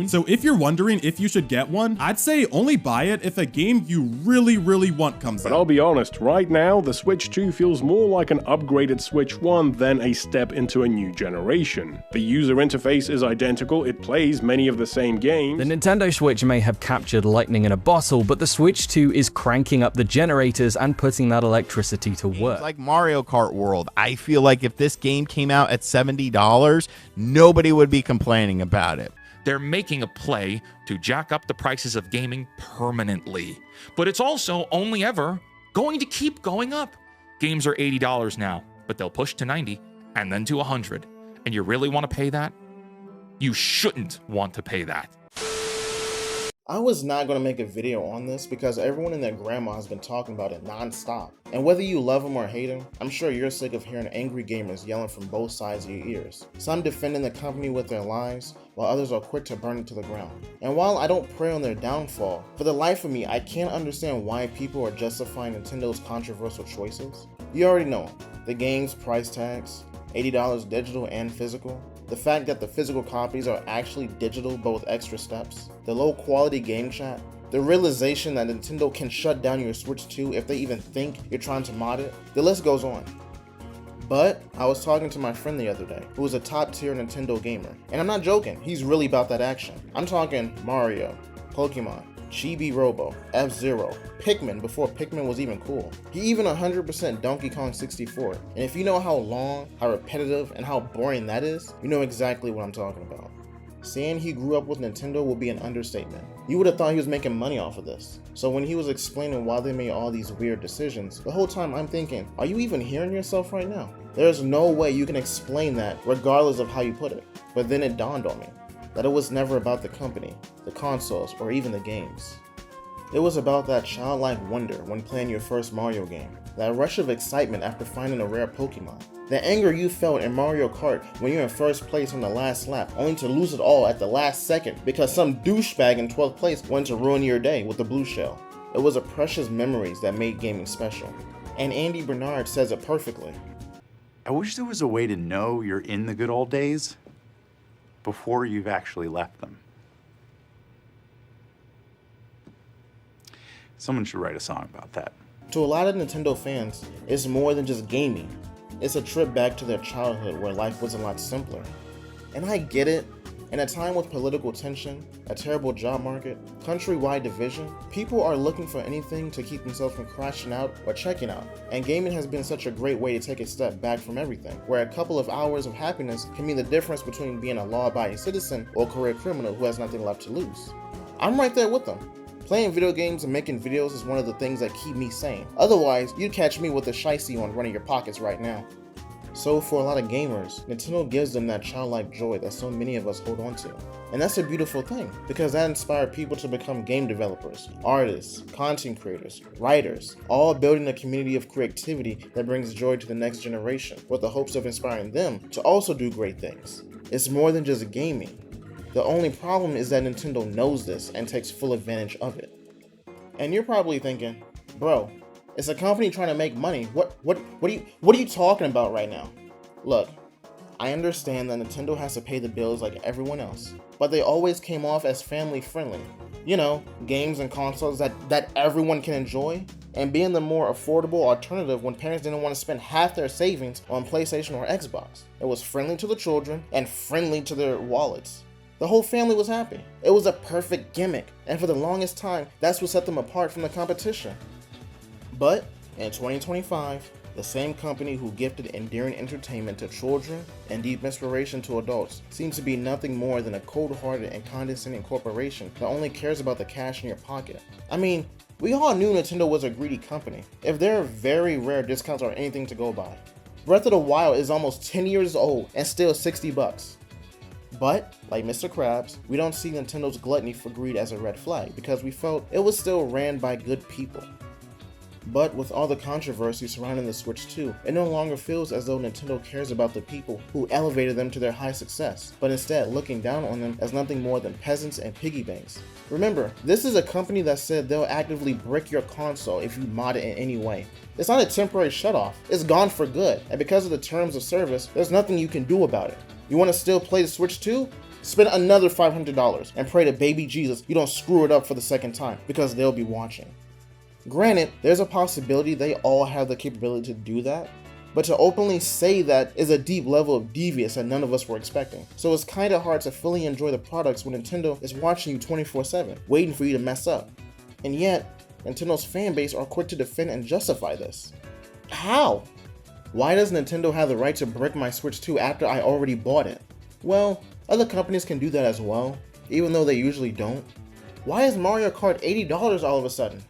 So if you're wondering if you should get one, I'd say only buy it if a game you really want comes out. But I'll be honest, right now, the Switch 2 feels more like an upgraded Switch 1 than a step into a new generation. The user interface is identical, it plays many of the same games. The Nintendo Switch may have captured lightning in a bottle, but the Switch 2 is cranking up the generators and putting that electricity to work. Games like Mario Kart World, I feel like if this game came out at $70, nobody would be complaining about it. They're making a play to jack up the prices of gaming permanently. But it's also only ever going to keep going up. Games are $80 now, but they'll push to $90 and then to $100. And you really want to pay that? You shouldn't want to pay that. I was not going to make a video on this because everyone and their grandma has been talking about it non-stop. And whether you love them or hate them, I'm sure you're sick of hearing angry gamers yelling from both sides of your ears. Some defending the company with their lives, while others are quick to burn it to the ground. And while I don't pray on their downfall, for the life of me, I can't understand why people are justifying Nintendo's controversial choices. You already know, the game's price tags, $80 digital and physical, the fact that the physical copies are actually digital but with extra steps, the low quality game chat, the realization that Nintendo can shut down your Switch 2 if they even think you're trying to mod it, the list goes on. But I was talking to my friend the other day, who is a top tier Nintendo gamer, and I'm not joking, he's really about that action. I'm talking Mario, Pokemon, Chibi Robo, F-Zero, Pikmin before Pikmin was even cool. He even 100% Donkey Kong 64, and if you know how long, how repetitive, and how boring that is, you know exactly what I'm talking about. Saying he grew up with Nintendo would be an understatement. You would have thought he was making money off of this. So when he was explaining why they made all these weird decisions, the whole time I'm thinking, are you even hearing yourself right now? There's no way you can explain that regardless of how you put it. But then it dawned on me that it was never about the company, the consoles, or even the games. It was about that childlike wonder when playing your first Mario game, that rush of excitement after finding a rare Pokemon, the anger you felt in Mario Kart when you're in first place on the last lap, only to lose it all at the last second because some douchebag in 12th place went to ruin your day with the blue shell. It was a precious memories that made gaming special. And Andy Bernard says it perfectly. I wish there was a way to know you're in the good old days before you've actually left them. Someone should write a song about that. To a lot of Nintendo fans, it's more than just gaming. It's a trip back to their childhood where life was a lot simpler. And I get it. In a time with political tension, a terrible job market, countrywide division, people are looking for anything to keep themselves from crashing out or checking out. And gaming has been such a great way to take a step back from everything, where a couple of hours of happiness can mean the difference between being a law-abiding citizen or a career criminal who has nothing left to lose. I'm right there with them. Playing video games and making videos is one of the things that keep me sane. Otherwise, you'd catch me with a shicey on running your pockets right now. So for a lot of gamers, Nintendo gives them that childlike joy that so many of us hold on to. And that's a beautiful thing, because that inspired people to become game developers, artists, content creators, writers, all building a community of creativity that brings joy to the next generation, with the hopes of inspiring them to also do great things. It's more than just gaming. The only problem is that Nintendo knows this and takes full advantage of it. And you're probably thinking, bro, it's a company trying to make money. What are you talking about right now? Look, I understand that Nintendo has to pay the bills like everyone else, but they always came off as family friendly. You know, games and consoles that everyone can enjoy, and being the more affordable alternative when parents didn't want to spend half their savings on PlayStation or Xbox. It was friendly to the children and friendly to their wallets. The whole family was happy. It was a perfect gimmick, and for the longest time, that's what set them apart from the competition. But in 2025, the same company who gifted endearing entertainment to children and deep inspiration to adults seems to be nothing more than a cold-hearted and condescending corporation that only cares about the cash in your pocket. I mean, we all knew Nintendo was a greedy company, if there are very rare discounts or anything to go by. Breath of the Wild is almost 10 years old and still $60. But, like Mr. Krabs, we don't see Nintendo's gluttony for greed as a red flag because we felt it was still ran by good people. But with all the controversy surrounding the Switch 2, it no longer feels as though Nintendo cares about the people who elevated them to their high success, but instead looking down on them as nothing more than peasants and piggy banks. Remember, this is a company that said they'll actively brick your console if you mod it in any way. It's not a temporary shutoff, it's gone for good, and because of the terms of service, there's nothing you can do about it. You want to still play the Switch 2? Spend another $500 and pray to baby Jesus you don't screw it up for the second time, because they'll be watching. Granted, there's a possibility they all have the capability to do that, but to openly say that is a deep level of devious that none of us were expecting. So it's kinda hard to fully enjoy the products when Nintendo is watching you 24/7, waiting for you to mess up. And yet, Nintendo's fan base are quick to defend and justify this. How? Why does Nintendo have the right to brick my Switch 2 after I already bought it? Well, other companies can do that as well, even though they usually don't. Why is Mario Kart $80 all of a sudden?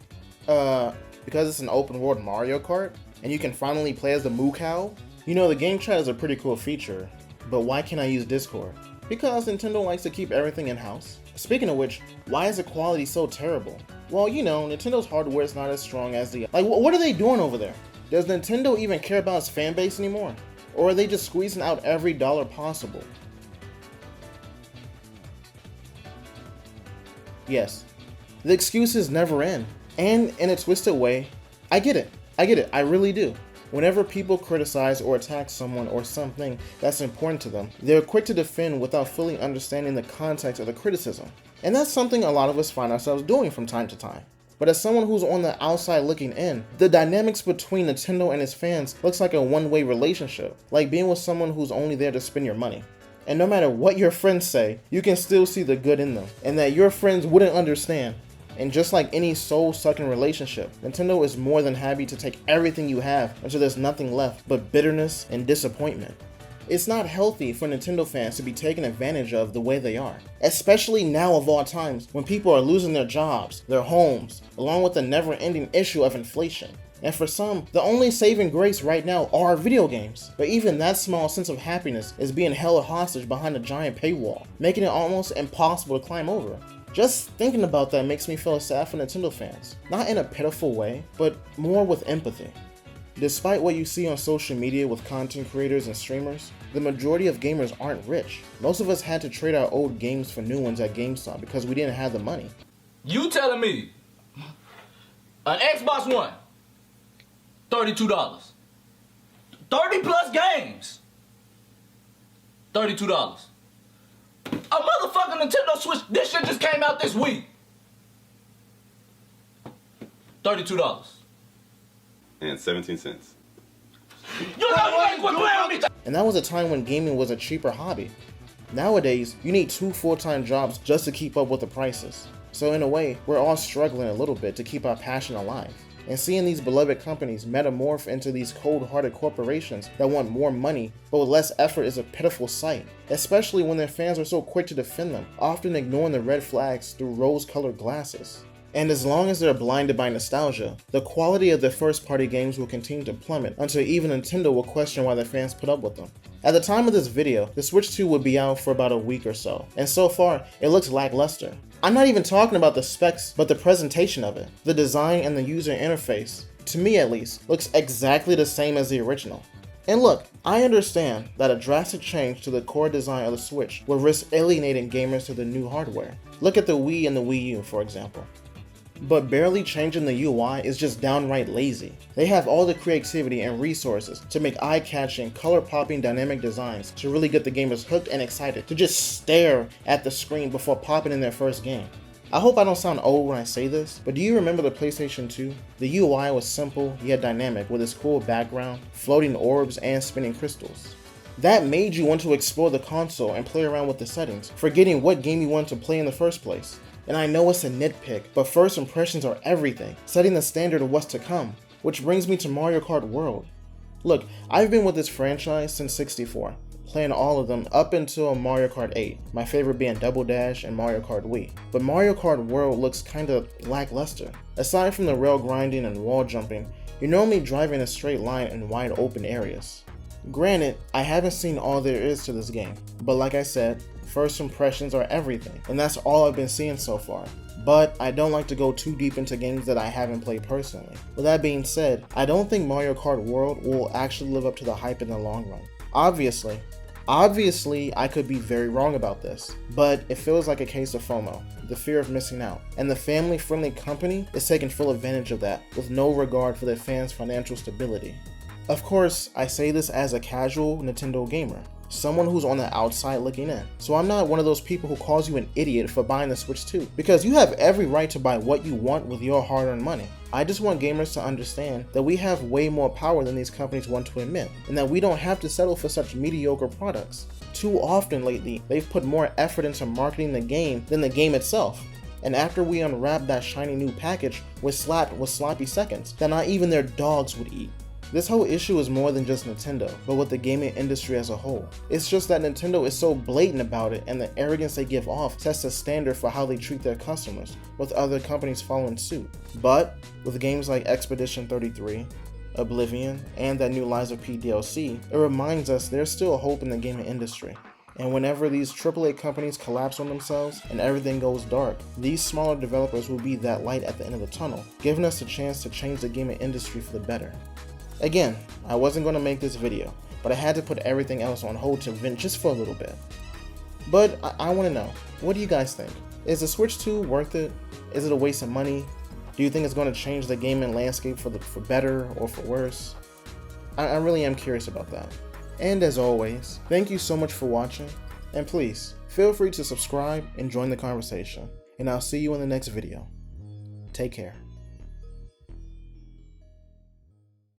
Because it's an open world Mario Kart? And you can finally play as the Moo Cow? You know, the game chat is a pretty cool feature, but why can't I use Discord? Because Nintendo likes to keep everything in-house. Speaking of which, why is the quality so terrible? Well, you know, Nintendo's hardware is not as strong as the... Like, what are they doing over there? Does Nintendo even care about its fan base anymore? Or are they just squeezing out every dollar possible? Yes, the excuses never end. And in a twisted way, I get it, I really do. Whenever people criticize or attack someone or something that's important to them, they're quick to defend without fully understanding the context of the criticism. And that's something a lot of us find ourselves doing from time to time. But as someone who's on the outside looking in, the dynamics between Nintendo and its fans looks like a one-way relationship, like being with someone who's only there to spend your money. And no matter what your friends say, you can still see the good in them, and that your friends wouldn't understand. And just like any soul-sucking relationship, Nintendo is more than happy to take everything you have until there's nothing left but bitterness and disappointment. It's not healthy for Nintendo fans to be taken advantage of the way they are, especially now of all times when people are losing their jobs, their homes, along with the never-ending issue of inflation. And for some, the only saving grace right now are video games. But even that small sense of happiness is being held hostage behind a giant paywall, making it almost impossible to climb over. Just thinking about that makes me feel sad for Nintendo fans. Not in a pitiful way, but more with empathy. Despite what you see on social media with content creators and streamers, the majority of gamers aren't rich. Most of us had to trade our old games for new ones at GameStop because we didn't have the money. You telling me an Xbox One, $32. 30 plus games, $32. A motherfucking Nintendo Switch, this shit just came out this week. $32. And 17 cents. You know you ain't quit playing with me. And that was a time when gaming was a cheaper hobby. Nowadays, you need 2 full-time jobs just to keep up with the prices. So in a way, we're all struggling a little bit to keep our passion alive. And seeing these beloved companies metamorph into these cold-hearted corporations that want more money but with less effort is a pitiful sight, especially when their fans are so quick to defend them, often ignoring the red flags through rose-colored glasses. And as long as they're blinded by nostalgia, the quality of their first-party games will continue to plummet until even Nintendo will question why their fans put up with them. At the time of this video, the Switch 2 would be out for about a week or so, and so far, it looks lackluster. I'm not even talking about the specs, but the presentation of it. The design and the user interface, to me at least, looks exactly the same as the original. And look, I understand that a drastic change to the core design of the Switch will risk alienating gamers to the new hardware. Look at the Wii and the Wii U, for example. But barely changing the UI is just downright lazy. They have all the creativity and resources to make eye-catching, color-popping dynamic designs to really get the gamers hooked and excited to just stare at the screen before popping in their first game. I hope I don't sound old when I say this, but do you remember the PlayStation 2? The UI was simple yet dynamic with its cool background, floating orbs, and spinning crystals. That made you want to explore the console and play around with the settings, forgetting what game you wanted to play in the first place. And I know it's a nitpick, but first impressions are everything, setting the standard of what's to come, which brings me to Mario Kart World. Look, I've been with this franchise since 64, playing all of them up until Mario Kart 8, my favorite being Double Dash and Mario Kart Wii. But Mario Kart World looks kinda lackluster. Aside from the rail grinding and wall jumping, you're normally driving in a straight line in wide open areas. Granted, I haven't seen all there is to this game, but like I said, first impressions are everything, and that's all I've been seeing so far. But I don't like to go too deep into games that I haven't played personally. With that being said, I don't think Mario Kart World will actually live up to the hype in the long run. Obviously, I could be very wrong about this, but it feels like a case of FOMO, the fear of missing out, and the family-friendly company is taking full advantage of that with no regard for their fans' financial stability. Of course, I say this as a casual Nintendo gamer. someone who's on the outside looking in. So I'm not one of those people who calls you an idiot for buying the Switch 2, because you have every right to buy what you want with your hard-earned money. I just want gamers to understand that we have way more power than these companies want to admit, and that we don't have to settle for such mediocre products. Too often lately, they've put more effort into marketing the game than the game itself. And after we unwrap that shiny new package, we're slapped with sloppy seconds that not even their dogs would eat. This whole issue is more than just Nintendo, but with the gaming industry as a whole. It's just that Nintendo is so blatant about it, and the arrogance they give off sets the standard for how they treat their customers, with other companies following suit. But with games like Expedition 33, Oblivion, and that new Lies of P DLC, it reminds us there's still hope in the gaming industry. And whenever these AAA companies collapse on themselves and everything goes dark, these smaller developers will be that light at the end of the tunnel, giving us a chance to change the gaming industry for the better. Again, I wasn't going to make this video, but I had to put everything else on hold to vent just for a little bit. But I want to know, what do you guys think? Is the Switch 2 worth it? Is it a waste of money? Do you think it's going to change the gaming landscape for better or for worse? I really am curious about that. And as always, thank you so much for watching, and please, feel free to subscribe and join the conversation. And I'll see you in the next video. Take care.